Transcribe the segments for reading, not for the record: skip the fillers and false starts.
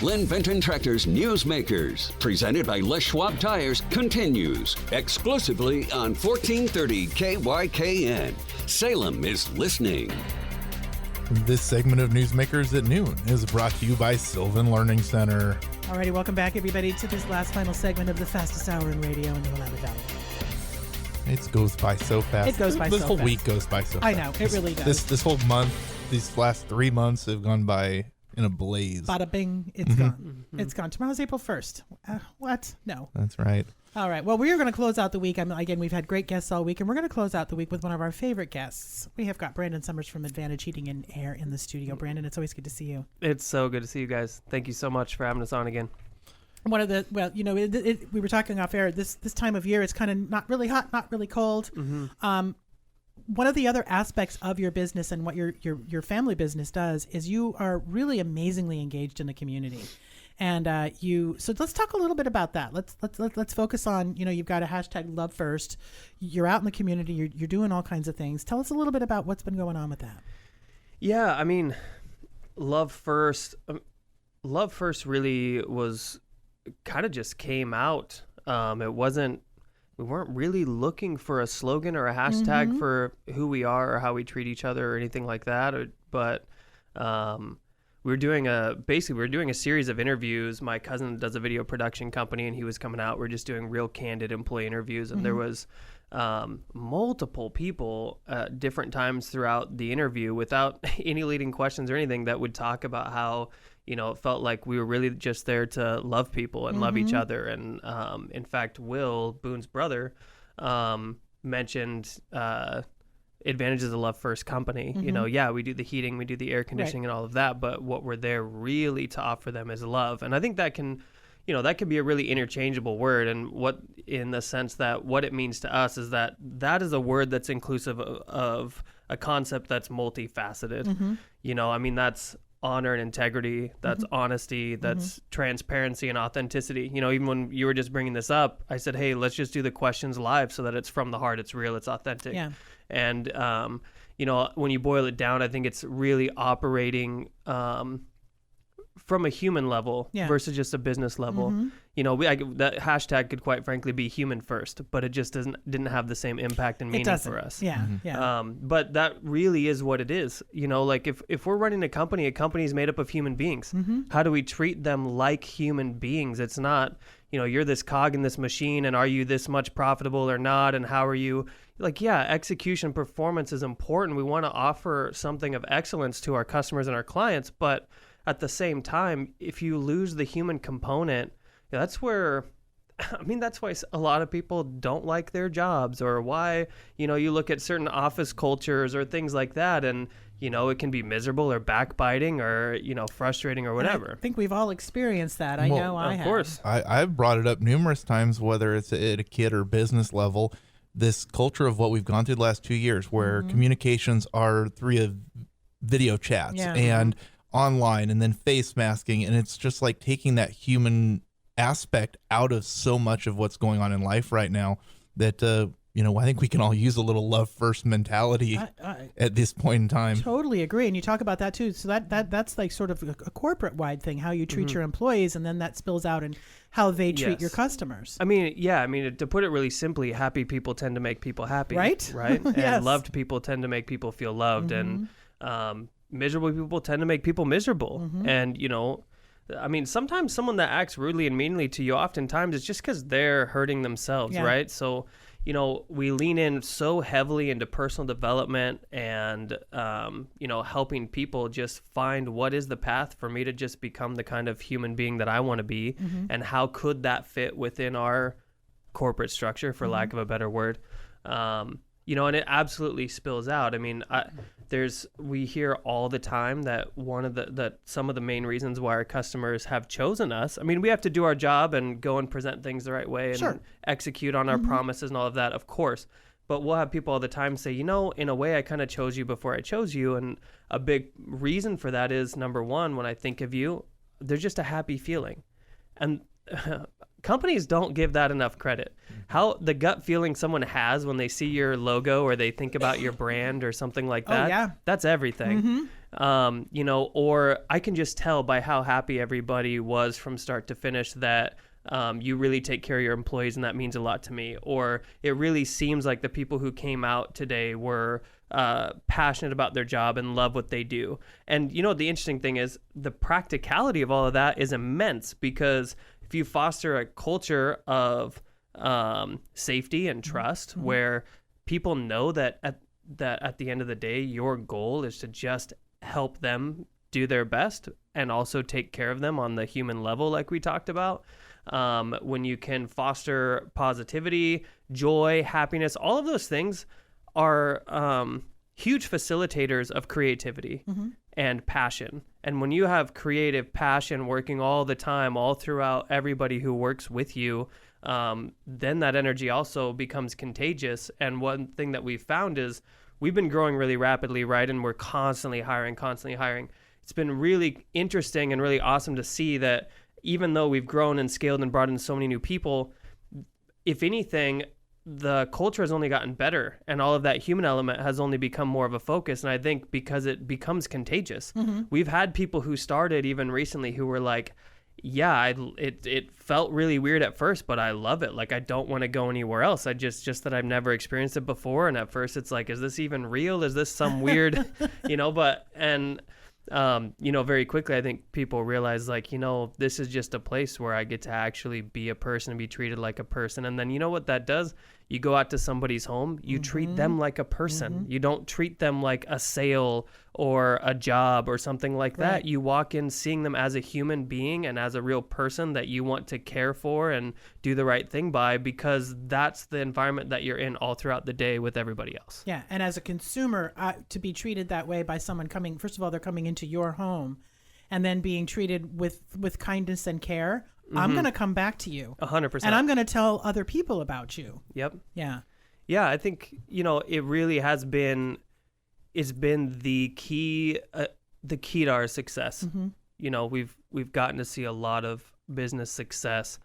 Lynn Benton Tractor's Newsmakers, presented by Les Schwab Tires, continues exclusively on 1430 KYKN. Salem is listening. This segment of Newsmakers at Noon is brought to you by Sylvan Learning Center. Alrighty, welcome back, everybody, to this last final segment of the fastest hour in radio in the Willamette Valley. It goes by so fast. It goes by this so whole fast. week goes by so fast. I know, it really does. This whole month, these last 3 months have gone by in a blaze. Bada bing, it's gone. It's gone. Tomorrow's April 1st. What? No. That's right. All right. Well, we are going to close out the week. Again, we've had great guests all week, and we're going to close out the week with one of our favorite guests. We have got Brandon Summers from Advantage Heating and Air in the studio. Brandon, it's always good to see you. It's so good to see you guys. Thank you so much for having us on again. One of the, well, you know, we were talking off air, this time of year, it's kind of not really hot, not really cold. One of the other aspects of your business and what your family business does is you are really amazingly engaged in the community. And so let's talk a little bit about that. Let's focus on, you know, you've got a hashtag Love First. You're out in the community. You're doing all kinds of things. Tell us a little bit about what's been going on with that. Yeah, I mean, Love First really was kind of just came out. We weren't really looking for a slogan or a hashtag for who we are or how we treat each other or anything like that. But we were doing a series of interviews. My cousin does a video production company, and he was coming out. We're just doing real candid employee interviews, and there was multiple people at different times throughout the interview without any leading questions or anything that would talk about how, you know, it felt like we were really just there to love people and love each other. And in fact, Will, Boone's brother, mentioned advantages of Love First company. You know, yeah, we do the heating, we do the air conditioning and all of that, but what we're there really to offer them is love. And I think that can, you know, that could be a really interchangeable word, and what, in the sense that what it means to us is that is a word that's inclusive of a concept that's multifaceted. You know, I mean, that's honor and integrity, that's honesty, that's transparency and authenticity. You know, even when you were just bringing this up, I said, hey, let's just do the questions live so that it's from the heart, it's real, it's authentic. Yeah. And, you know, when you boil it down, I think it's really operating from a human level versus just a business level. You know, that hashtag could quite frankly be human first, but it just didn't have the same impact and meaning for us. But that really is what it is. You know, like if we're running a company is made up of human beings. How do we treat them like human beings? It's not, you know, you're this cog in this machine, and are you this much profitable or not? And how are you, like, yeah, execution performance is important. We want to offer something of excellence to our customers and our clients, but at the same time, if you lose the human component, that's where, I mean, that's why a lot of people don't like their jobs, or why, you know, you look at certain office cultures or things like that, and, you know, it can be miserable or backbiting or, you know, frustrating or whatever. I think we've all experienced that. I know I have. Of course. I've brought it up numerous times, whether it's at a kid or business level, this culture of what we've gone through the last 2 years, where communications are through video chats and online, and then face masking, and it's just like taking that human aspect out of so much of what's going on in life right now that you know, I think we can all use a little love first mentality at this point in time. Totally agree. And you talk about that too. So that's like sort of a corporate wide thing, how you treat your employees, and then that spills out in how they treat your customers. I mean, to put it really simply, happy people tend to make people happy. Right? Yes. And loved people tend to make people feel loved. And miserable people tend to make people miserable. And, you know, I mean, sometimes someone that acts rudely and meanly to you, oftentimes it's just because they're hurting themselves, right? So, you know, we lean in so heavily into personal development and, you know, helping people just find what is the path for me to just become the kind of human being that I want to be, and how could that fit within our corporate structure, for lack of a better word. You know, and it absolutely spills out. I mean, we hear all the time that some of the main reasons why our customers have chosen us, I mean, we have to do our job and go and present things the right way and execute on our promises and all of that, of course. But we'll have people all the time say, you know, in a way, I kind of chose you before I chose you. And a big reason for that is, number one, when I think of you, there's just a happy feeling. And companies don't give that enough credit. How the gut feeling someone has when they see your logo or they think about your brand or something like that, that's everything. Or I can just tell by how happy everybody was from start to finish that you really take care of your employees, and that means a lot to me. Or it really seems like the people who came out today were passionate about their job and love what they do. And the interesting thing is the practicality of all of that is immense, because if you foster a culture of safety and trust, where people know that at the end of the day, your goal is to just help them do their best and also take care of them on the human level, like we talked about. When you can foster positivity, joy, happiness, all of those things are huge facilitators of creativity and passion. And when you have creative passion working all the time, all throughout everybody who works with you, then that energy also becomes contagious. And one thing that we've found is we've been growing really rapidly, right? And we're constantly hiring. It's been really interesting and really awesome to see that even though we've grown and scaled and brought in so many new people, if anything, the culture has only gotten better, and all of that human element has only become more of a focus. And I think because it becomes contagious, we've had people who started even recently who were like, yeah, it felt really weird at first, but I love it. Like, I don't want to go anywhere else. I just that I've never experienced it before. And at first it's like, is this even real? Is this some weird, very quickly, I think people realize, like, this is just a place where I get to actually be a person and be treated like a person. And then what that does? You go out to somebody's home, you treat them like a person. You don't treat them like a sale or a job or something like that. You walk in seeing them as a human being and as a real person that you want to care for and do the right thing by, because that's the environment that you're in all throughout the day with everybody else. Yeah, and as a consumer, to be treated that way by someone coming, first of all, they're coming into your home, and then being treated with kindness and care, I'm going to come back to you. 100%. And I'm going to tell other people about you. Yep. Yeah. Yeah, I think, it really has been, it's been the key to our success. We've gotten to see a lot of business success,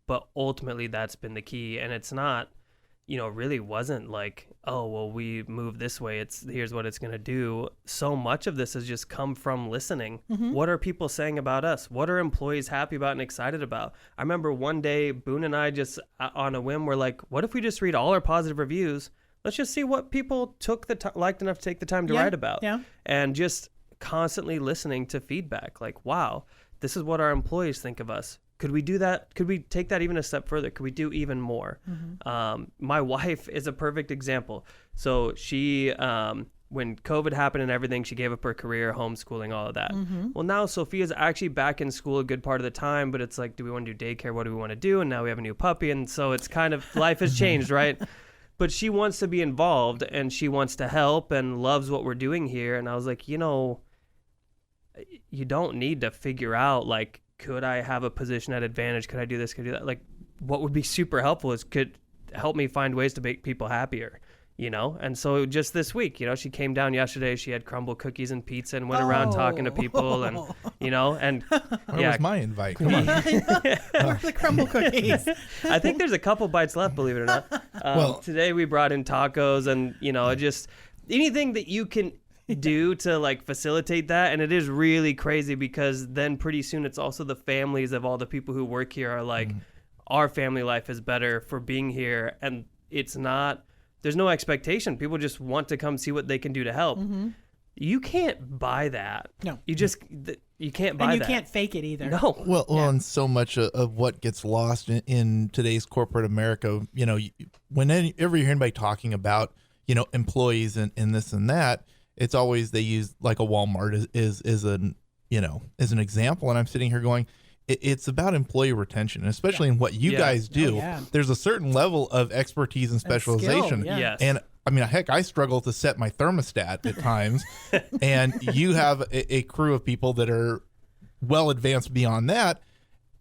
but ultimately that's been the key. And it's not, really wasn't like, oh, well, we move this way, here's what it's going to do. So much of this has just come from listening. What are people saying about us? What are employees happy about and excited about? I remember one day Boone and I just on a whim were like, what if we just read all our positive reviews? Let's just see what people liked enough to take the time to write about. Yeah. And just constantly listening to feedback, like, wow, this is what our employees think of us. Could we do that? Could we take that even a step further? Could we do even more? My wife is a perfect example. So she, when COVID happened and everything, she gave up her career, homeschooling, all of that. Well, now Sophia's actually back in school a good part of the time, but it's like, do we want to do daycare? What do we want to do? And now we have a new puppy. And so it's kind of, life has changed, right? But she wants to be involved and she wants to help and loves what we're doing here. And I was like, you don't need to figure out, like, could I have a position at advantage? Could I do this? Could I do that? Like, what would be super helpful is could help me find ways to make people happier, And so just this week, she came down yesterday. She had crumble cookies and pizza and went around talking to people and, and where was my invite? Come on. The crumble cookies. I think there's a couple bites left, believe it or not. Today we brought in tacos and, just anything that you can do to like facilitate that. And it is really crazy because then pretty soon it's also the families of all the people who work here are like, our family life is better for being here. And it's not, there's no expectation. People just want to come see what they can do to help. You can't buy that. No. You can't buy that. And you can't fake it either. No. Well, and so much of what gets lost in today's corporate America, whenever you hear anybody talking about, employees and this and that, it's always they use like a Walmart is an example. And I'm sitting here going, it's about employee retention, especially in what you guys do. There's a certain level of expertise and specialization. Yes. And I mean, heck, I struggle to set my thermostat at times. And you have a crew of people that are well advanced beyond that.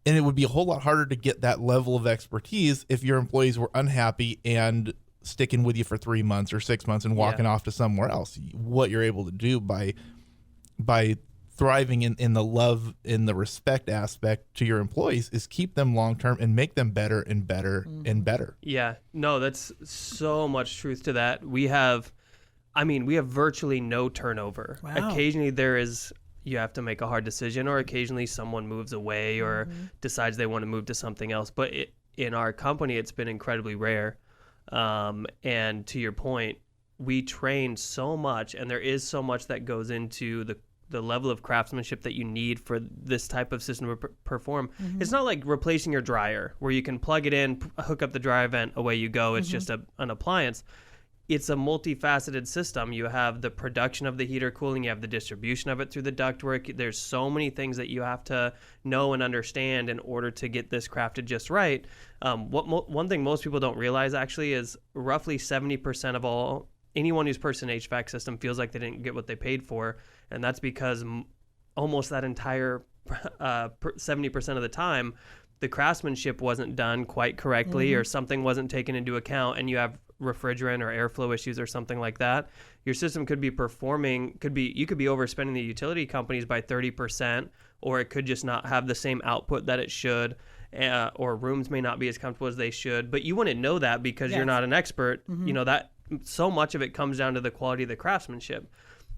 And it would be a whole lot harder to get that level of expertise if your employees were unhappy and sticking with you for 3 months or 6 months and walking off to somewhere else. What you're able to do by thriving in the love, in the respect aspect to your employees is keep them long-term and make them better and better and better. Yeah, no, that's so much truth to that. We have I mean, we have virtually no turnover. Wow. Occasionally you have to make a hard decision, or occasionally someone moves away or decides they want to move to something else. But in our company, it's been incredibly rare. And to your point, we train so much, and there is so much that goes into the level of craftsmanship that you need for this type of system to perform. It's not like replacing your dryer where you can plug it in, hook up the dryer vent, away you go. It's just an appliance. It's a multifaceted system. You have the production of the heater cooling, you have the distribution of it through the ductwork. There's so many things that you have to know and understand in order to get this crafted just right. One thing most people don't realize actually is roughly 70% of anyone who's purchased an HVAC system feels like they didn't get what they paid for. And that's because almost that entire 70% of the time, the craftsmanship wasn't done quite correctly, or something wasn't taken into account, and you have refrigerant or airflow issues or something like that. Your system could be you could be overspending the utility companies by 30%, or it could just not have the same output that it should, or rooms may not be as comfortable as they should. But you wouldn't know that because you're not an expert. You know, that so much of it comes down to the quality of the craftsmanship.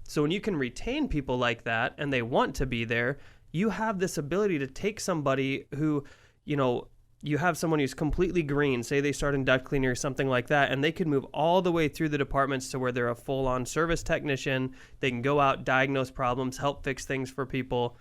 So when you can retain people like that and they want to be there, you have this ability to take somebody who, you know, you have someone who's completely green, say they start in duct cleaning or something like that, and they can move all the way through the departments to where they're a full-on service technician. They can go out, diagnose problems, help fix things for people,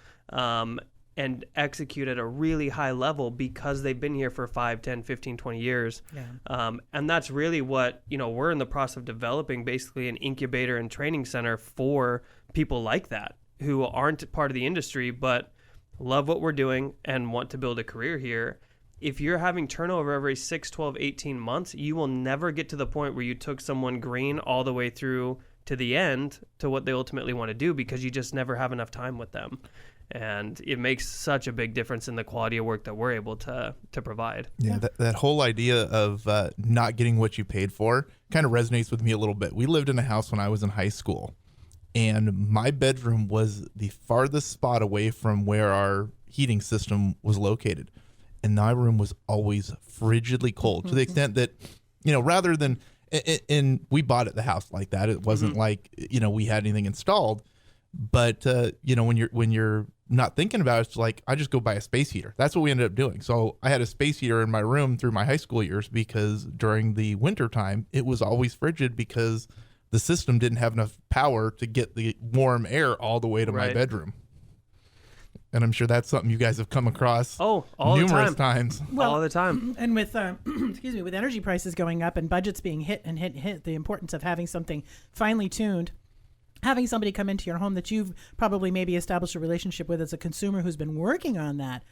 and execute at a really high level because they've been here for 5, 10, 15, 20 years. And that's really what, you know, we're in the process of developing, basically an incubator and training center for people like that who aren't part of the industry but love what we're doing and want to build a career here. If you're having turnover every 6, 12, 18 months, you will never get to the point where you took someone green all the way through to the end to what they ultimately want to do, because you just never have enough time with them. And it makes such a big difference in the quality of work that we're able to provide. Yeah, that whole idea of not getting what you paid for kind of resonates with me a little bit. We lived in a house when I was in high school, and my bedroom was the farthest spot away from where our heating system was located. And my room was always frigidly cold to the extent that, you know, rather than, and we bought it the house like that. It wasn't like, you know, we had anything installed, but, you know, when you're not thinking about it, it's like, I just go buy a space heater. That's what we ended up doing. So I had a space heater in my room through my high school years because during the winter time, it was always frigid because the system didn't have enough power to get the warm air all the way to my bedroom. And I'm sure that's something you guys have come across numerous times. Well, all the time. And with with energy prices going up and budgets being hit, the importance of having something finely tuned, having somebody come into your home that you've probably maybe established a relationship with as a consumer who's been working on that,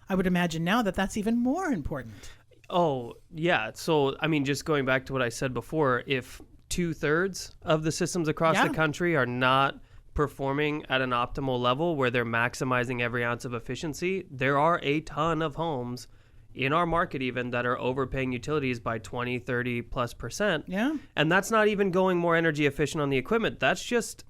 I would imagine now that that's even more important. Oh, yeah. So, I mean, just going back to what I said before, if 2/3 of the systems across the country are not performing at an optimal level where they're maximizing every ounce of efficiency, there are a ton of homes in our market even that are overpaying utilities by 20, 30+%. Yeah. And that's not even going more energy efficient on the equipment. That's just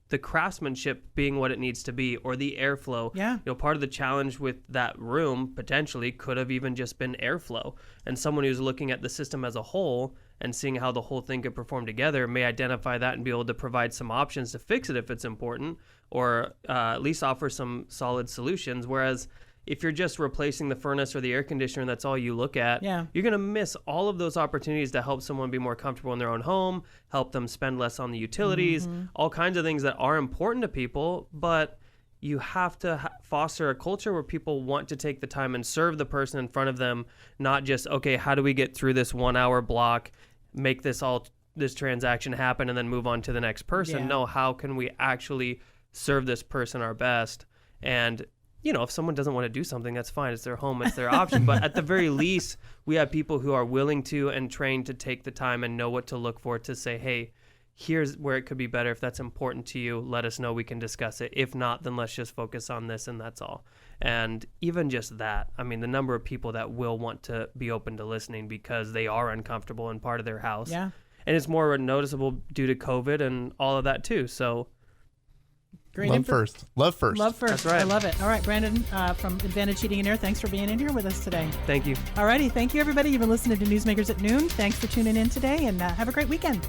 the craftsmanship being what it needs to be, or the airflow. Yeah. You know, part of the challenge with that room potentially could have even just been airflow. And someone who's looking at the system as a whole and seeing how the whole thing could perform together may identify that and be able to provide some options to fix it if it's important, or at least offer some solid solutions. Whereas if you're just replacing the furnace or the air conditioner and that's all you look at, you're going to miss all of those opportunities to help someone be more comfortable in their own home, help them spend less on the utilities, all kinds of things that are important to people. But you have to foster a culture where people want to take the time and serve the person in front of them, not just, okay, how do we get through this 1 hour block, make this transaction happen and then move on to the next person. No, how can we actually serve this person our best? And, you know, if someone doesn't want to do something, that's fine. It's their home, it's their option. But at the very least, we have people who are willing to and trained to take the time and know what to look for to say, hey, here's where it could be better. If that's important to you, let us know. We can discuss it. If not, then let's just focus on this and that's all. And even just that, I mean, the number of people that will want to be open to listening because they are uncomfortable in part of their house. Yeah. And it's more noticeable due to COVID and all of that too. So great. Love first. Love first. That's right. I love it. All right, Brandon from Advantage Heating and Air, thanks for being in here with us today. Thank you. All righty. Thank you, everybody. You've been listening to Newsmakers at Noon. Thanks for tuning in today, and have a great weekend.